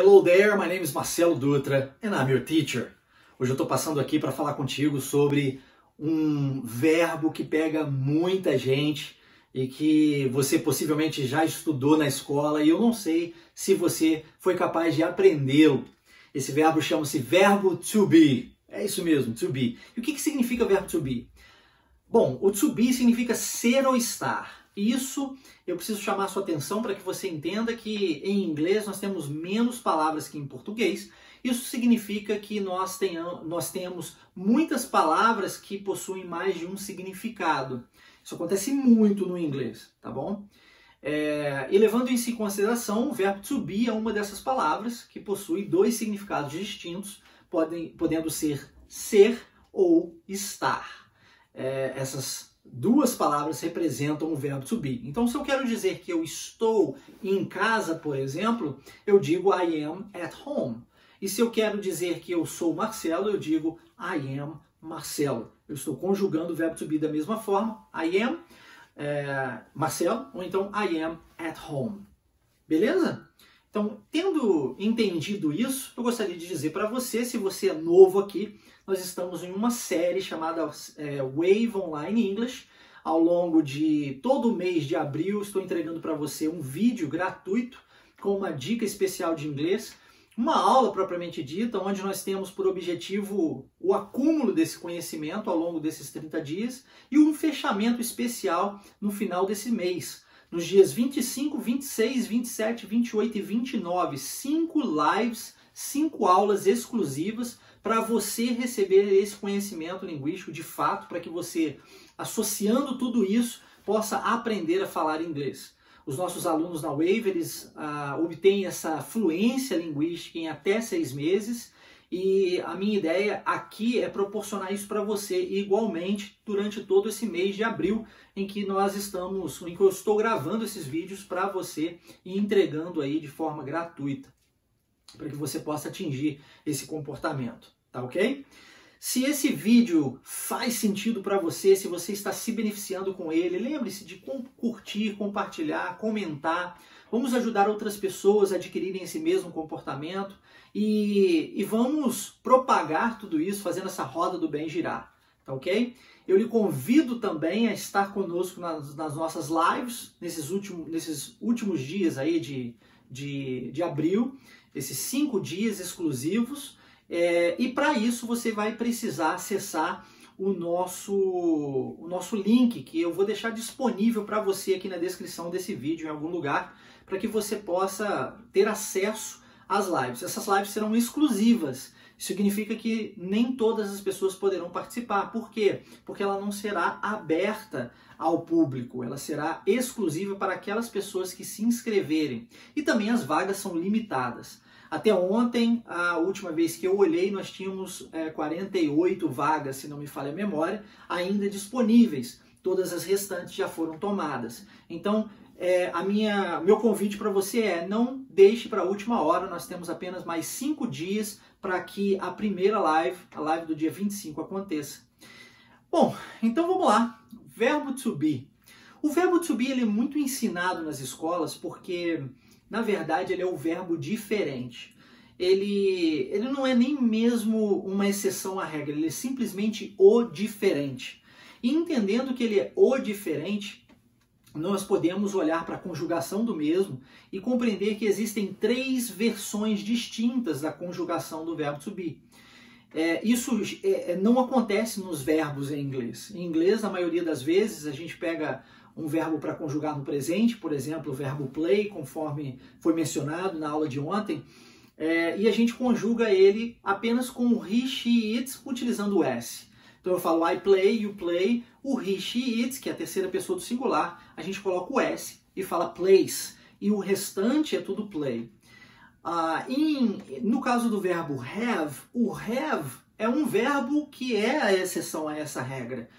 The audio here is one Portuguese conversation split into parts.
Hello there, my name is Marcelo Dutra and I'm your teacher. Hoje eu estou passando aqui para falar contigo sobre um verbo que pega muita gente e que você possivelmente já estudou na escola e eu não sei se você foi capaz de aprendê-lo. Esse verbo chama-se verbo to be. É isso mesmo, to be. E o que significa verbo to be? Bom, o to be significa ser ou estar. Isso eu preciso chamar a sua atenção para que você entenda que em inglês nós temos menos palavras que em português. Isso significa que nós temos muitas palavras que possuem mais de um significado. Isso acontece muito no inglês, tá bom? E levando isso em consideração, o verbo to be é uma dessas palavras que possui dois significados distintos, podendo ser ou estar. Essas duas palavras representam o verbo to be. Então, se eu quero dizer que eu estou em casa, por exemplo, eu digo I am at home. E se eu quero dizer que eu sou Marcelo, eu digo I am Marcelo. Eu estou conjugando o verbo to be da mesma forma. I am Marcelo, ou então I am at home. Beleza? Então, tendo entendido isso, eu gostaria de dizer para você, se você é novo aqui, nós estamos em uma série chamada Wave Online English. Ao longo de todo o mês de abril, estou entregando para você um vídeo gratuito com uma dica especial de inglês, uma aula propriamente dita, onde nós temos por objetivo o acúmulo desse conhecimento ao longo desses 30 dias e um fechamento especial no final desse mês. Nos dias 25, 26, 27, 28 e 29, 5 lives, 5 aulas exclusivas para você receber esse conhecimento linguístico de fato, para que você, associando tudo isso, possa aprender a falar inglês. Os nossos alunos na Wave, eles obtêm essa fluência linguística em até 6 meses e a minha ideia aqui é proporcionar isso para você igualmente durante todo esse mês de abril em que eu estou gravando esses vídeos para você e entregando aí de forma gratuita para que você possa atingir esse comportamento, tá ok? Se esse vídeo faz sentido para você, se você está se beneficiando com ele, lembre-se de curtir, compartilhar, comentar. Vamos ajudar outras pessoas a adquirirem esse mesmo comportamento e vamos propagar tudo isso, fazendo essa roda do bem girar, tá ok? Eu lhe convido também a estar conosco nas nossas lives, nesses últimos dias aí de abril, esses 5 dias exclusivos. E para isso você vai precisar acessar o nosso link, que eu vou deixar disponível para você aqui na descrição desse vídeo, em algum lugar, para que você possa ter acesso às lives. Essas lives serão exclusivas. Isso significa que nem todas as pessoas poderão participar. Por quê? Porque ela não será aberta ao público. Ela será exclusiva para aquelas pessoas que se inscreverem. E também as vagas são limitadas. Até ontem, a última vez que eu olhei, nós tínhamos 48 vagas, se não me falha a memória, ainda disponíveis. Todas as restantes já foram tomadas. Então, meu convite para você é: não deixe para a última hora. Nós temos apenas mais 5 dias para que a primeira live, a live do dia 25, aconteça. Bom, então vamos lá. Verbo to be. O verbo to be ele é muito ensinado nas escolas porque, na verdade, ele é o verbo diferente. Ele não é nem mesmo uma exceção à regra, ele é simplesmente o diferente. E entendendo que ele é o diferente, nós podemos olhar para a conjugação do mesmo e compreender que existem 3 versões distintas da conjugação do verbo to be. Isso não acontece nos verbos em inglês. Em inglês, na maioria das vezes, a gente pega um verbo para conjugar no presente, por exemplo, o verbo play, conforme foi mencionado na aula de ontem, e a gente conjuga ele apenas com o he, she, it, utilizando o S. Então eu falo I play, you play, o he, she, it, que é a terceira pessoa do singular, a gente coloca o S e fala plays, e o restante é tudo play. No caso do verbo have, o have é um verbo que é a exceção a essa regra.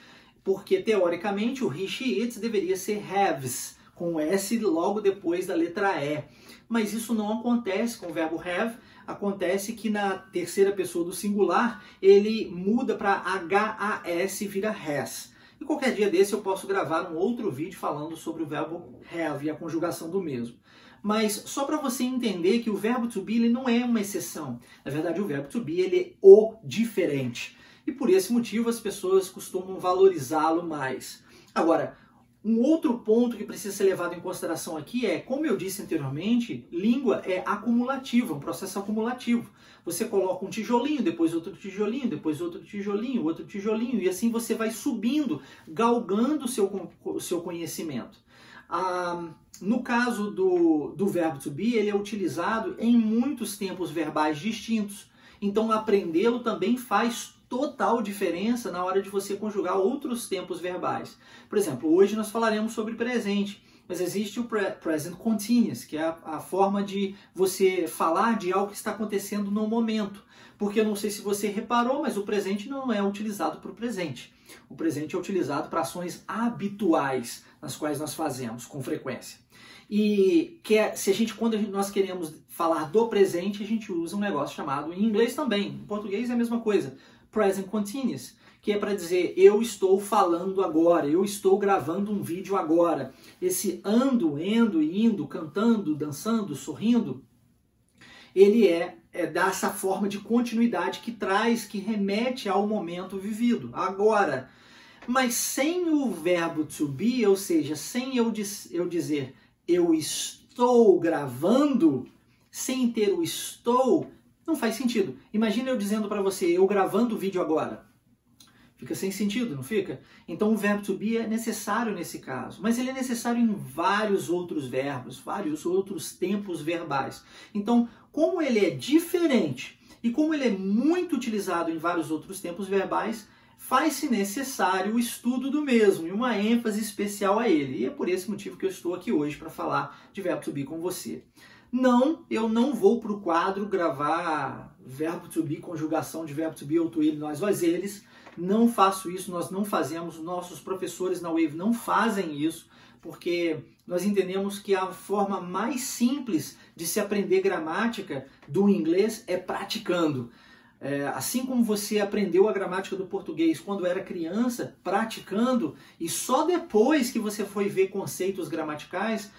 Porque, teoricamente, o he, she, it deveria ser haves, com o S logo depois da letra E. Mas isso não acontece com o verbo have. Acontece que na terceira pessoa do singular, ele muda para HAS e vira has. E qualquer dia desse eu posso gravar um outro vídeo falando sobre o verbo have e a conjugação do mesmo. Mas só para você entender que o verbo to be ele não é uma exceção. Na verdade, o verbo to be ele é o diferente. E por esse motivo as pessoas costumam valorizá-lo mais. Agora, um outro ponto que precisa ser levado em consideração aqui é, como eu disse anteriormente, língua é acumulativa, um processo acumulativo. Você coloca um tijolinho, depois outro tijolinho, depois outro tijolinho, e assim você vai subindo, galgando o seu conhecimento. No caso do verbo to be, ele é utilizado em muitos tempos verbais distintos. Então, aprendê-lo também faz total diferença na hora de você conjugar outros tempos verbais. Por exemplo, hoje nós falaremos sobre presente, mas existe o present continuous, que é a forma de você falar de algo que está acontecendo no momento. Porque eu não sei se você reparou, mas o presente não é utilizado para o presente. O presente é utilizado para ações habituais, nas quais nós fazemos com frequência. E quando nós queremos falar do presente, a gente usa um negócio chamado, em inglês também, em português é a mesma coisa, present continuous, que é para dizer eu estou falando agora, eu estou gravando um vídeo agora. Esse ando, indo, cantando, dançando, sorrindo, ele é dessa forma de continuidade que remete ao momento vivido, agora. Mas sem o verbo to be, ou seja, sem eu dizer eu estou gravando, sem ter o estou, não faz sentido. Imagina eu dizendo para você, eu gravando o vídeo agora. Fica sem sentido, não fica? Então o verbo to be é necessário nesse caso, mas ele é necessário em vários outros verbos, vários outros tempos verbais. Então, como ele é diferente e como ele é muito utilizado em vários outros tempos verbais, faz-se necessário o estudo do mesmo e uma ênfase especial a ele. E é por esse motivo que eu estou aqui hoje para falar de verbo to be com você. Não, eu não vou para o quadro gravar verbo to be, conjugação de verbo to be, ou to, ele, nós, vós, eles. Não faço isso, nós não fazemos, nossos professores na Wave não fazem isso, porque nós entendemos que a forma mais simples de se aprender gramática do inglês é praticando. Assim como você aprendeu a gramática do português quando era criança, praticando, e só depois que você foi ver conceitos gramaticais,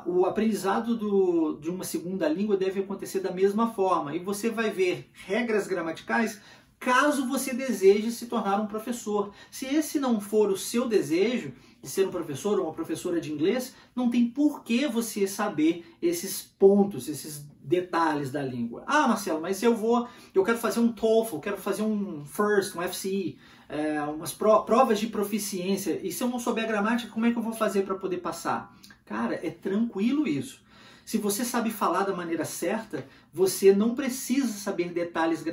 o aprendizado de uma segunda língua deve acontecer da mesma forma. E você vai ver regras gramaticais caso você deseje se tornar um professor. Se esse não for o seu desejo de ser um professor ou uma professora de inglês, não tem por que você saber esses pontos, esses detalhes da língua. Ah, Marcelo, mas eu quero fazer um TOEFL, quero fazer um FIRST, um FCE, umas provas de proficiência, e se eu não souber a gramática, como é que eu vou fazer para poder passar? Cara, é tranquilo isso. Se você sabe falar da maneira certa, você não precisa saber detalhes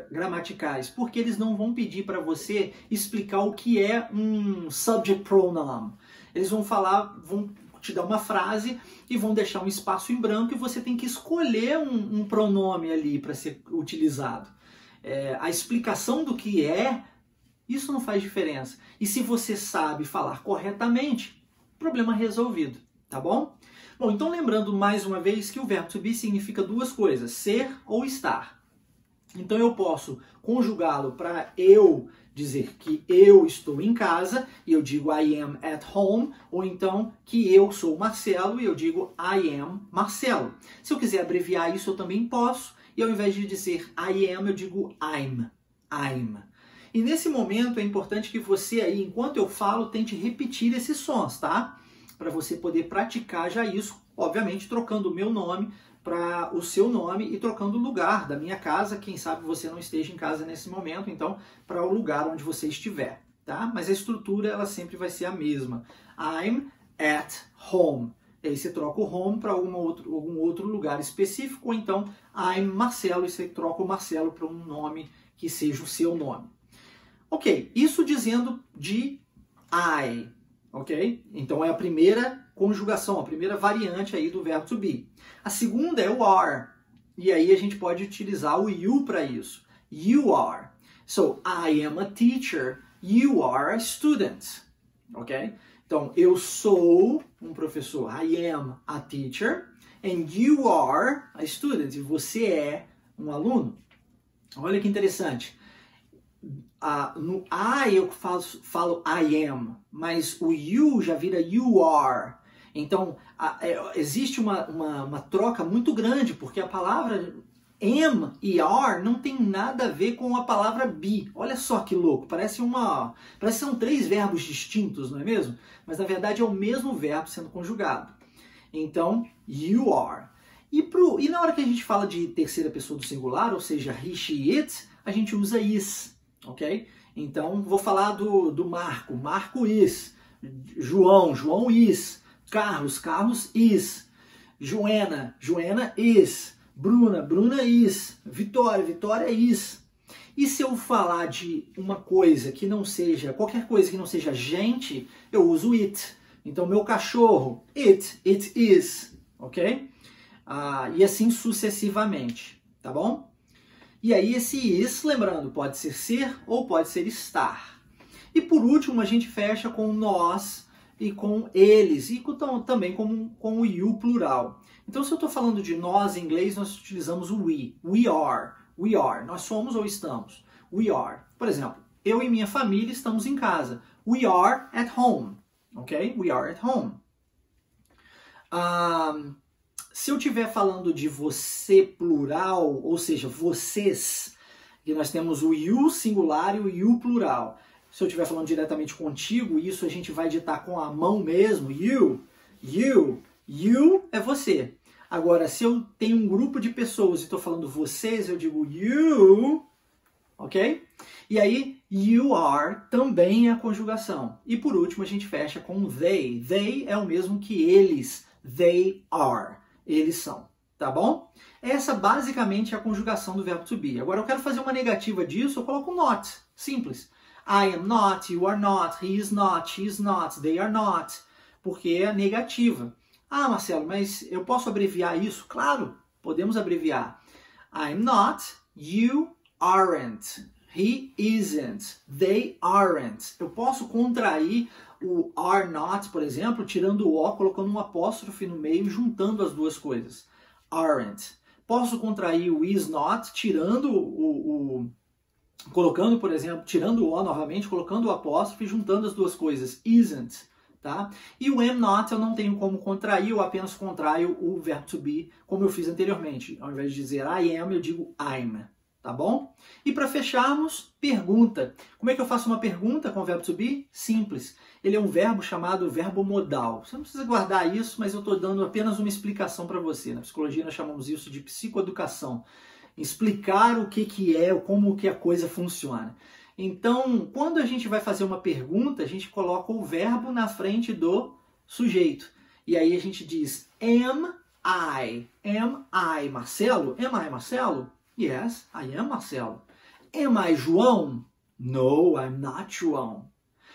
gramaticais, porque eles não vão pedir para você explicar o que é um subject pronoun. Eles vão te dar uma frase e vão deixar um espaço em branco e você tem que escolher um pronome ali para ser utilizado. A explicação do que isso não faz diferença. E se você sabe falar corretamente, problema resolvido, tá bom? Bom, então lembrando mais uma vez que o verbo to be significa duas coisas, ser ou estar. Então eu posso conjugá-lo para eu dizer que eu estou em casa e eu digo I am at home, ou então que eu sou Marcelo e eu digo I am Marcelo. Se eu quiser abreviar isso eu também posso, e ao invés de dizer I am eu digo I'm. E nesse momento é importante que você aí, enquanto eu falo, tente repetir esses sons, tá? Para você poder praticar já isso, obviamente trocando o meu nome para o seu nome e trocando o lugar da minha casa, quem sabe você não esteja em casa nesse momento, então para o lugar onde você estiver, tá? Mas a estrutura ela sempre vai ser a mesma. I'm at home. E aí você troca o home para algum outro lugar específico, ou então I'm Marcelo e você troca o Marcelo para um nome que seja o seu nome. Ok, isso dizendo de I. Ok? Então é a primeira conjugação, a primeira variante aí do verbo to be. A segunda é o are. E aí a gente pode utilizar o you para isso. You are. So, I am a teacher. You are a student. Ok? Então, eu sou um professor. I am a teacher. And you are a student. E você é um aluno. Olha que interessante. No I eu falo I am, mas o you já vira you are. Então, existe uma troca muito grande, porque a palavra am e are não tem nada a ver com a palavra be. Olha só que louco, parece que são 3 verbos distintos, não é mesmo? Mas na verdade é o mesmo verbo sendo conjugado. Então, you are. E na hora que a gente fala de terceira pessoa do singular, ou seja, he, she, it, a gente usa is, ok? Então, vou falar do Marco. Marco is. João is. Carlos is. Joana is. Bruna is. Vitória is. E se eu falar de uma coisa que não seja, qualquer coisa que não seja gente, eu uso it. Então, meu cachorro, it is, ok? E assim sucessivamente, tá bom? E aí esse is, lembrando, pode ser ou pode ser estar. E por último, a gente fecha com nós e com eles, e também com o you plural. Então, se eu estou falando de nós em inglês, nós utilizamos o we. We are. Nós somos ou estamos. We are. Por exemplo, eu e minha família estamos em casa. We are at home. Ok? We are at home. Se eu estiver falando de você plural, ou seja, vocês, que nós temos o you singular e o you plural. Se eu estiver falando diretamente contigo, isso a gente vai ditar com a mão mesmo. You é você. Agora, se eu tenho um grupo de pessoas e estou falando vocês, eu digo you, ok? E aí, you are também é a conjugação. E por último, a gente fecha com they. They é o mesmo que eles. They are. Eles são. Tá bom? Essa basicamente é a conjugação do verbo to be. Agora, eu quero fazer uma negativa disso, eu coloco not. Simples. I am not, you are not, he is not, she is not, they are not. Porque é negativa. Ah, Marcelo, mas eu posso abreviar isso? Claro, podemos abreviar. I'm not, you aren't, he isn't, they aren't. Eu posso contrair o are not, por exemplo, tirando o O, colocando um apóstrofe no meio, juntando as duas coisas. Aren't. Posso contrair o is not, tirando colocando, por exemplo, tirando o O novamente, colocando o apóstrofe, juntando as duas coisas. Isn't. Tá? E o am not eu não tenho como contrair, eu apenas contraio o verbo to be, como eu fiz anteriormente. Ao invés de dizer I am, eu digo I'm. Tá bom? E para fecharmos, pergunta. Como é que eu faço uma pergunta com o verbo to be? Simples. Ele é um verbo chamado verbo modal. Você não precisa guardar isso, mas eu estou dando apenas uma explicação para você. Na psicologia nós chamamos isso de psicoeducação. Explicar o que é, como que a coisa funciona. Então, quando a gente vai fazer uma pergunta, a gente coloca o verbo na frente do sujeito. E aí a gente diz, am I Marcelo? Am I Marcelo? Yes, I am Marcelo. Am I João? No, I'm not João.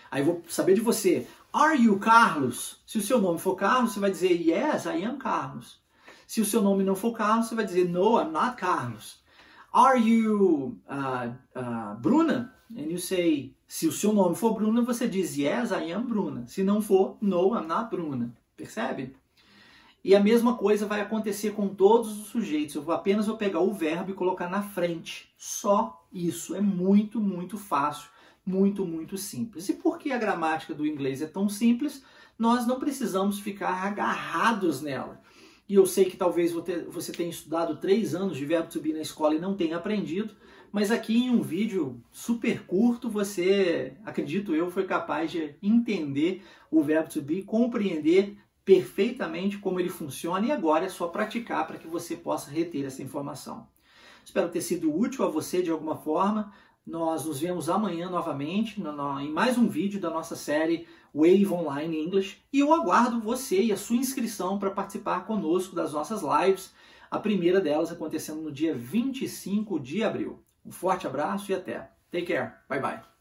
Aí eu vou saber de você. Are you Carlos? Se o seu nome for Carlos, você vai dizer, yes, I am Carlos. Se o seu nome não for Carlos, você vai dizer, no, I'm not Carlos. Are you Bruna? And you say, se o seu nome for Bruna, você diz, yes, I am Bruna. Se não for, no, I'm not Bruna. Percebe? E a mesma coisa vai acontecer com todos os sujeitos. Eu apenas vou pegar o verbo e colocar na frente. Só isso. É muito, muito fácil. Muito, muito simples. E por que a gramática do inglês é tão simples? Nós não precisamos ficar agarrados nela. E eu sei que talvez você tenha estudado 3 anos de verbo to be na escola e não tenha aprendido, mas aqui em um vídeo super curto você, acredito eu, foi capaz de entender o verbo to be, compreender perfeitamente como ele funciona e agora é só praticar para que você possa reter essa informação. Espero ter sido útil a você de alguma forma. Nós nos vemos amanhã novamente em mais um vídeo da nossa série Wave Online English e eu aguardo você e a sua inscrição para participar conosco das nossas lives, a primeira delas acontecendo no dia 25 de abril. Um forte abraço e até. Take care. Bye bye.